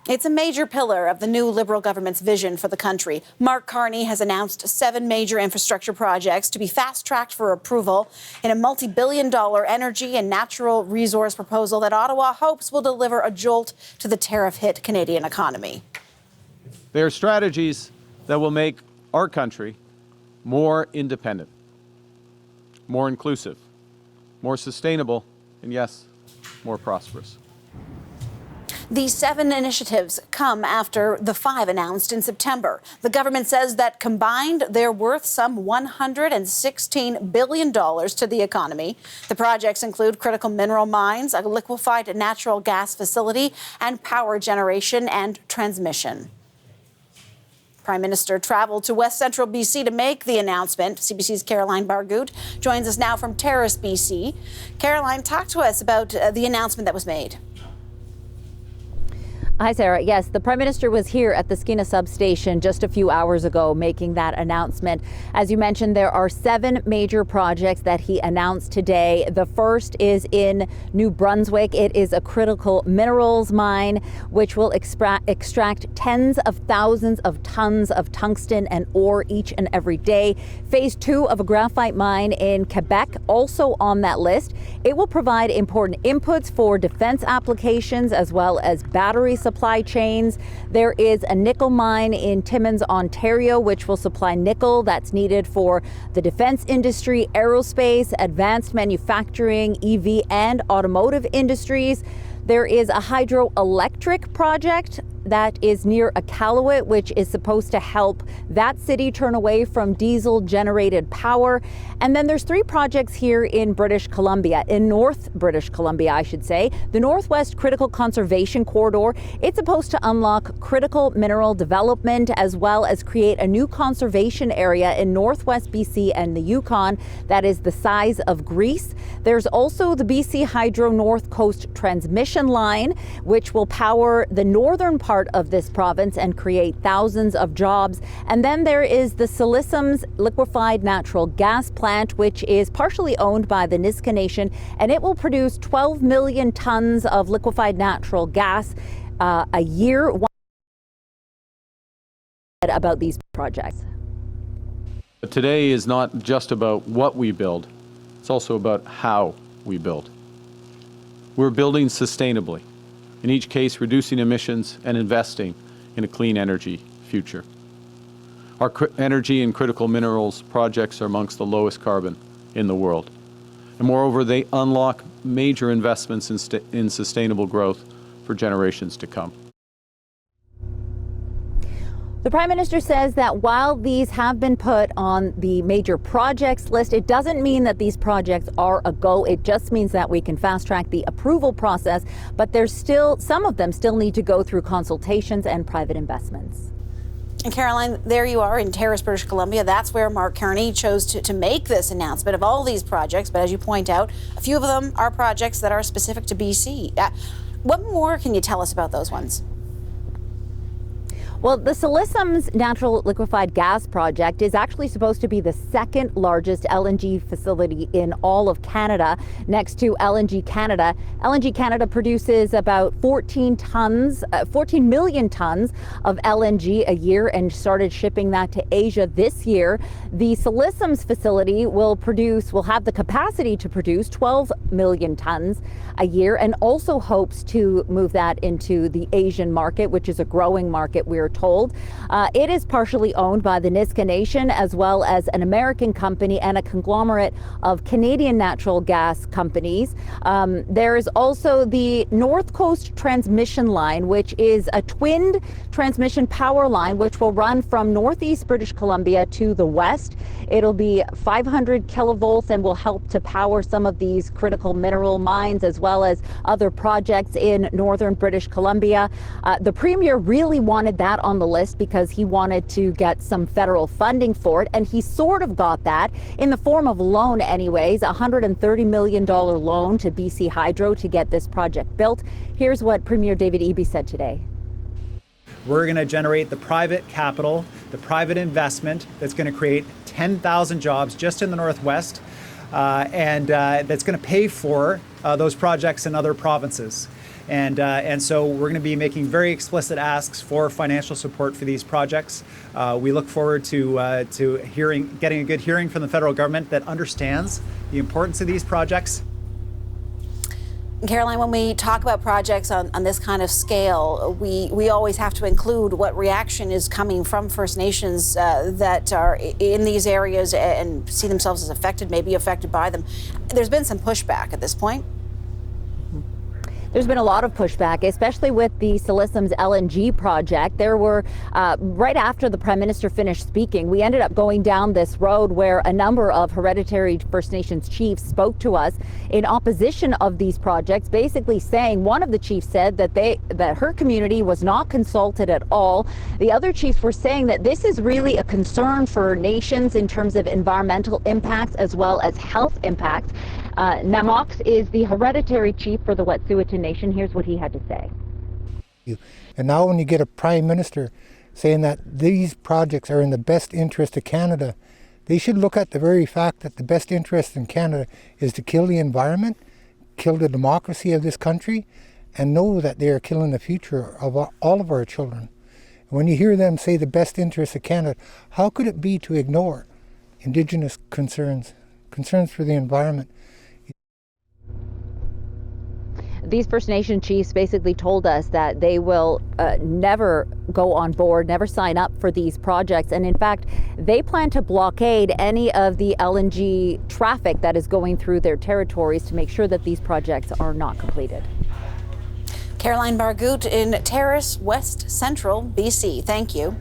It's a major pillar of the new Liberal government's vision for the country. Mark Carney has announced 7 major infrastructure projects to be fast-tracked for approval in a multi-billion-dollar energy and natural resource proposal that Ottawa hopes will deliver a jolt to the tariff-hit Canadian economy. They are strategies that will make our country more independent, more inclusive, more sustainable, and yes, more prosperous. These 7 initiatives come after the 5 announced in September. The government says that combined, they're worth some $116 billion to the economy. The projects include critical mineral mines, a liquefied natural gas facility, and power generation and transmission. Prime Minister traveled to West Central BC to make the announcement. CBC's Caroline Barghout joins us now from Terrace, BC. Caroline, talk to us about the announcement that was made. Hi, Sarah. Yes, the Prime Minister was here at the Skeena substation just a few hours ago making that announcement. As you mentioned, there are 7 major projects that he announced today. The first is in New Brunswick. It is a critical minerals mine which will extract tens of thousands of tons of tungsten and ore each and every day. Phase 2 of a graphite mine in Quebec, also on that list. It will provide important inputs for defense applications as well as battery supply chains. There is a nickel mine in Timmins, Ontario, which will supply nickel that's needed for the defense industry, aerospace, advanced manufacturing, EV and automotive industries. There is a hydroelectric project that is near Iqaluit, which is supposed to help that city turn away from diesel-generated power. And then there's 3 projects here in British Columbia, in North British Columbia, I should say. The Northwest Critical Conservation Corridor, it's supposed to unlock critical mineral development as well as create a new conservation area in Northwest BC and the Yukon that is the size of Greece. There's also the BC Hydro North Coast Transmission Line, which will power the northern part of this province and create thousands of jobs. And then there is the Silicium's liquefied natural gas plant, which is partially owned by the Niska Nation, and it will produce 12 million tons of liquefied natural gas a year. About these projects. But today is not just about what we build, it's also about how we build. We're building sustainably, in each case reducing emissions and investing in a clean energy future. Our energy and critical minerals projects are amongst the lowest carbon in the world. And moreover, they unlock major investments in sustainable growth for generations to come. The Prime Minister says that while these have been put on the major projects list, it doesn't mean that these projects are a go. It just means that we can fast track the approval process, but there's still, some of them still need to go through consultations and private investments. And Caroline, there you are in Terrace, British Columbia. That's where Mark Carney chose to make this announcement of all these projects. But as you point out, a few of them are projects that are specific to BC. What more can you tell us about those ones? Well, the Silicium's natural liquefied gas project is actually supposed to be the 2nd largest LNG facility in all of Canada, next to LNG Canada. LNG Canada produces about 14 million tons of LNG a year and started shipping that to Asia this year. The Silicium's facility will have the capacity to produce 12 million tons a year and also hopes to move that into the Asian market, which is a growing market, we're told. It is partially owned by the Niska Nation as well as an American company and a conglomerate of Canadian natural gas companies. There is also the North Coast Transmission Line, which is a twinned transmission power line which will run from northeast British Columbia to the west. It'll be 500 kilovolts and will help to power some of these critical mineral mines as well as other projects in northern British Columbia. The Premier really wanted that on the list because he wanted to get some federal funding for it, and he sort of got that in the form of a loan anyways, a $130 million loan to BC Hydro to get this project built. Here's what Premier David Eby said today. We're going to generate the private capital, the private investment that's going to create 10,000 jobs just in the Northwest, and that's going to pay for those projects in other provinces. And so we're going to be making very explicit asks for financial support for these projects. We look forward to getting a good hearing from the federal government that understands the importance of these projects. Caroline, when we talk about projects on this kind of scale, we always have to include what reaction is coming from First Nations that are in these areas and see themselves as affected, maybe affected by them. There's been some pushback at this point. There's been a lot of pushback, especially with the Silicium's LNG project. There were, right after the Prime Minister finished speaking, we ended up going down this road where a number of hereditary First Nations chiefs spoke to us in opposition of these projects, basically saying, one of the chiefs said that her community was not consulted at all. The other chiefs were saying that this is really a concern for nations in terms of environmental impacts as well as health impacts. Namox is the hereditary chief for the Wet'suwet'en Nation. Here's what he had to say. And now when you get a Prime Minister saying that these projects are in the best interest of Canada, they should look at the very fact that the best interest in Canada is to kill the environment, kill the democracy of this country, and know that they are killing the future of all of our children. When you hear them say the best interest of Canada, how could it be to ignore Indigenous concerns for the environment? These First Nation chiefs basically told us that they will never go on board, never sign up for these projects. And in fact, they plan to blockade any of the LNG traffic that is going through their territories to make sure that these projects are not completed. Caroline Barghout in Terrace, West Central, BC. Thank you.